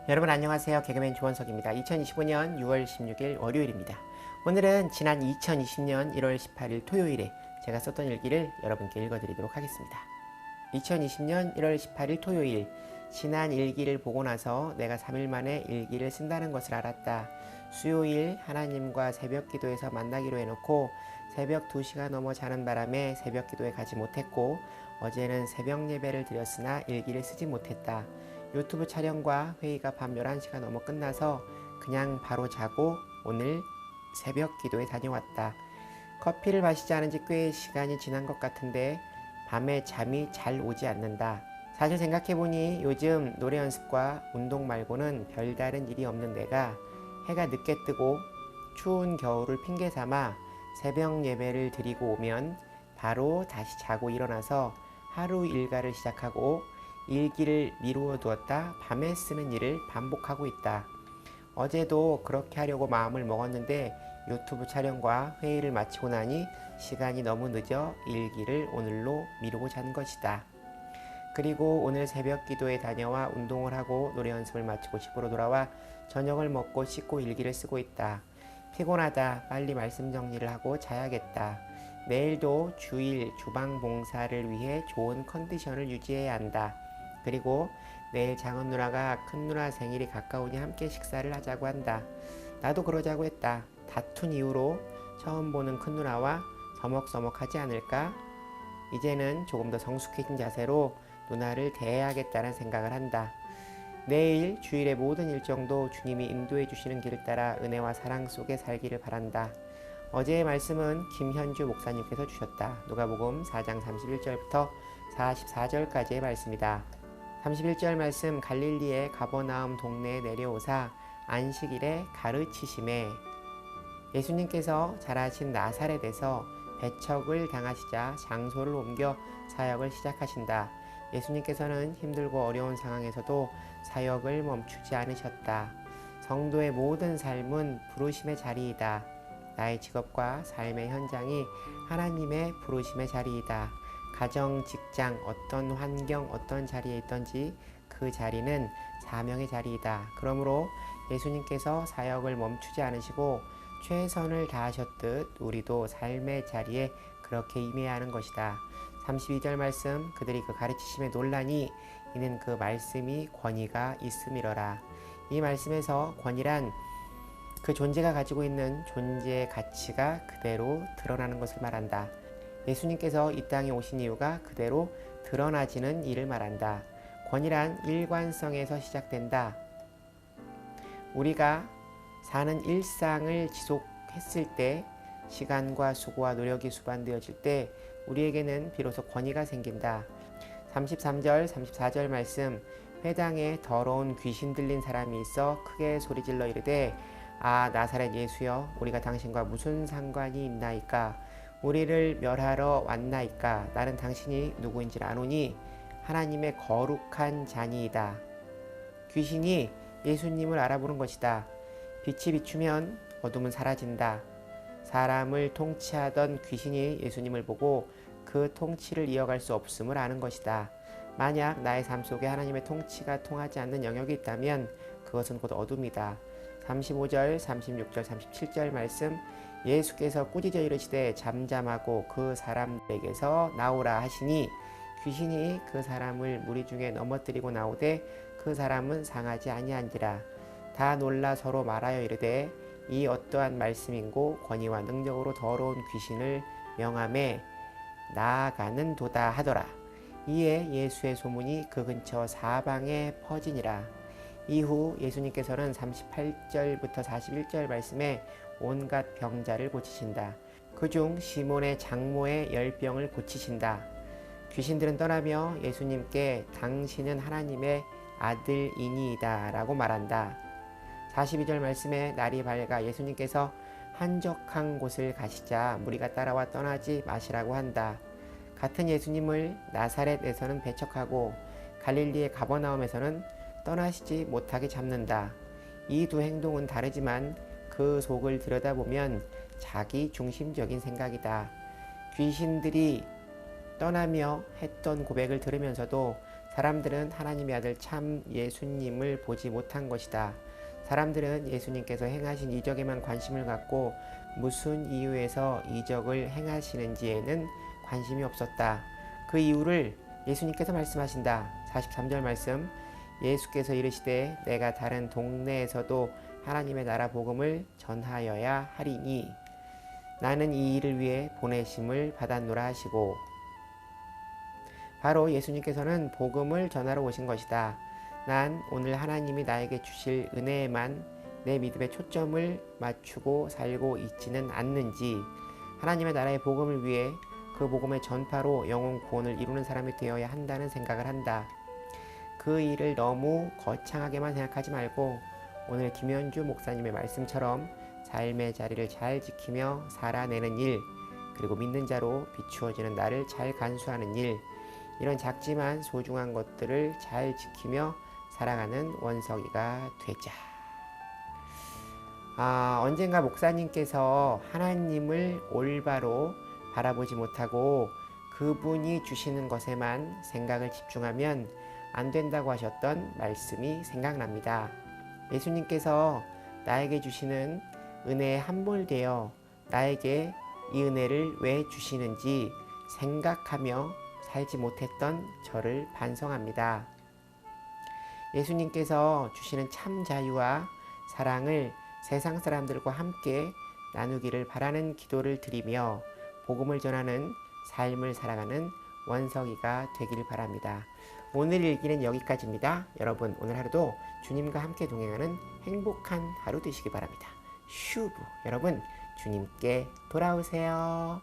여러분 안녕하세요. 개그맨 조원석입니다. 2025년 6월 16일 월요일입니다. 오늘은 지난 2020년 1월 18일 토요일에 제가 썼던 일기를 여러분께 읽어드리도록 하겠습니다. 2020년 1월 18일 토요일, 지난 일기를 보고 나서 내가 3일 만에 일기를 쓴다는 것을 알았다. 수요일 하나님과 새벽 기도에서 만나기로 해놓고 새벽 2시가 넘어 자는 바람에 새벽 기도에 가지 못했고, 어제는 새벽 예배를 드렸으나 일기를 쓰지 못했다. 유튜브 촬영과 회의가 밤 11시가 넘어 끝나서 그냥 바로 자고 오늘 새벽 기도에 다녀왔다. 커피를 마시지 않은 지 꽤 시간이 지난 것 같은데 밤에 잠이 잘 오지 않는다. 사실 생각해보니 요즘 노래 연습과 운동 말고는 별다른 일이 없는 내가 해가 늦게 뜨고 추운 겨울을 핑계 삼아 새벽 예배를 드리고 오면 바로 다시 자고 일어나서 하루 일과를 시작하고 일기를 미루어 두었다 밤에 쓰는 일을 반복하고 있다. 어제도 그렇게 하려고 마음을 먹었는데 유튜브 촬영과 회의를 마치고 나니 시간이 너무 늦어 일기를 오늘로 미루고 잔 것이다. 그리고 오늘 새벽 기도에 다녀와 운동을 하고 노래 연습을 마치고 집으로 돌아와 저녁을 먹고 씻고 일기를 쓰고 있다. 피곤하다. 빨리 말씀 정리를 하고 자야겠다. 내일도 주일 주방 봉사를 위해 좋은 컨디션을 유지해야 한다. 그리고 내일 작은 누나가 큰 누나 생일이 가까우니 함께 식사를 하자고 한다. 나도 그러자고 했다. 다툰 이후로 처음 보는 큰 누나와 서먹서먹하지 않을까? 이제는 조금 더 성숙해진 자세로 누나를 대해야겠다는 생각을 한다. 내일 주일의 모든 일정도 주님이 인도해 주시는 길을 따라 은혜와 사랑 속에 살기를 바란다. 어제의 말씀은 김현주 목사님께서 주셨다. 누가복음 4장 31절부터 44절까지의 말씀이다. 31절 말씀, 갈릴리의 가버나움 동네에 내려오사 안식일에 가르치심에, 예수님께서 자라신 나사렛에서 배척을 당하시자 장소를 옮겨 사역을 시작하신다. 예수님께서는 힘들고 어려운 상황에서도 사역을 멈추지 않으셨다. 성도의 모든 삶은 부르심의 자리이다. 나의 직업과 삶의 현장이 하나님의 부르심의 자리이다. 가정, 직장, 어떤 환경, 어떤 자리에 있든지 그 자리는 사명의 자리이다. 그러므로 예수님께서 사역을 멈추지 않으시고 최선을 다하셨듯 우리도 삶의 자리에 그렇게 임해야 하는 것이다. 32절 말씀, 그들이 그 가르치심에 놀라니 이는 그 말씀이 권위가 있음이러라. 이 말씀에서 권위란 그 존재가 가지고 있는 존재의 가치가 그대로 드러나는 것을 말한다. 예수님께서 이 땅에 오신 이유가 그대로 드러나지는 일을 말한다. 권위란 일관성에서 시작된다. 우리가 사는 일상을 지속했을 때, 시간과 수고와 노력이 수반되어질 때 우리에게는 비로소 권위가 생긴다. 33절, 34절 말씀, 회당에 더러운 귀신 들린 사람이 있어 크게 소리질러 이르되 아 나사렛 예수여, 우리가 당신과 무슨 상관이 있나이까? 우리를 멸하러 왔나이까? 나는 당신이 누구인지 아노니 하나님의 거룩한 자니이다. 귀신이 예수님을 알아보는 것이다. 빛이 비추면 어둠은 사라진다. 사람을 통치하던 귀신이 예수님을 보고 그 통치를 이어갈 수 없음을 아는 것이다. 만약 나의 삶 속에 하나님의 통치가 통하지 않는 영역이 있다면 그것은 곧 어둠이다. 35절, 36절, 37절 말씀, 예수께서 꾸짖어 이르시되 잠잠하고 그 사람에게서 나오라 하시니 귀신이 그 사람을 무리 중에 넘어뜨리고 나오되 그 사람은 상하지 아니한지라. 다 놀라 서로 말하여 이르되 이 어떠한 말씀인고 권위와 능력으로 더러운 귀신을 명함에 나아가는 도다 하더라. 이에 예수의 소문이 그 근처 사방에 퍼지니라. 이후 예수님께서는 38절부터 41절 말씀에 온갖 병자를 고치신다. 그중 시몬의 장모의 열병을 고치신다. 귀신들은 떠나며 예수님께 당신은 하나님의 아들이니이다 라고 말한다. 42절 말씀에 날이 밝아 예수님께서 한적한 곳을 가시자 무리가 따라와 떠나지 마시라고 한다. 같은 예수님을 나사렛에서는 배척하고 갈릴리의 가버나움에서는 떠나시지 못하게 잡는다. 이 두 행동은 다르지만 그 속을 들여다보면 자기 중심적인 생각이다. 귀신들이 떠나며 했던 고백을 들으면서도 사람들은 하나님의 아들 참 예수님을 보지 못한 것이다. 사람들은 예수님께서 행하신 이적에만 관심을 갖고 무슨 이유에서 이적을 행하시는지에는 관심이 없었다. 그 이유를 예수님께서 말씀하신다. 43절 말씀, 예수께서 이르시되 내가 다른 동네에서도 하나님의 나라 복음을 전하여야 하리니 나는 이 일을 위해 보내심을 받았노라 하시고, 바로 예수님께서는 복음을 전하러 오신 것이다. 난 오늘 하나님이 나에게 주실 은혜에만 내 믿음의 초점을 맞추고 살고 있지는 않는지, 하나님의 나라의 복음을 위해 그 복음의 전파로 영혼 구원을 이루는 사람이 되어야 한다는 생각을 한다. 그 일을 너무 거창하게만 생각하지 말고 오늘 김현주 목사님의 말씀처럼 삶의 자리를 잘 지키며 살아내는 일, 그리고 믿는 자로 비추어지는 나를 잘 간수하는 일, 이런 작지만 소중한 것들을 잘 지키며 살아가는 원석이가 되자. 언젠가 목사님께서 하나님을 올바로 바라보지 못하고 그분이 주시는 것에만 생각을 집중하면 안 된다고 하셨던 말씀이 생각납니다. 예수님께서 나에게 주시는 은혜에 함몰되어 나에게 이 은혜를 왜 주시는지 생각하며 살지 못했던 저를 반성합니다. 예수님께서 주시는 참 자유와 사랑을 세상 사람들과 함께 나누기를 바라는 기도를 드리며 복음을 전하는 삶을 살아가는 원석이가 되기를 바랍니다. 오늘 일기는 여기까지입니다. 여러분, 오늘 하루도 주님과 함께 동행하는 행복한 하루 되시기 바랍니다. 슈브, 여러분, 주님께 돌아오세요.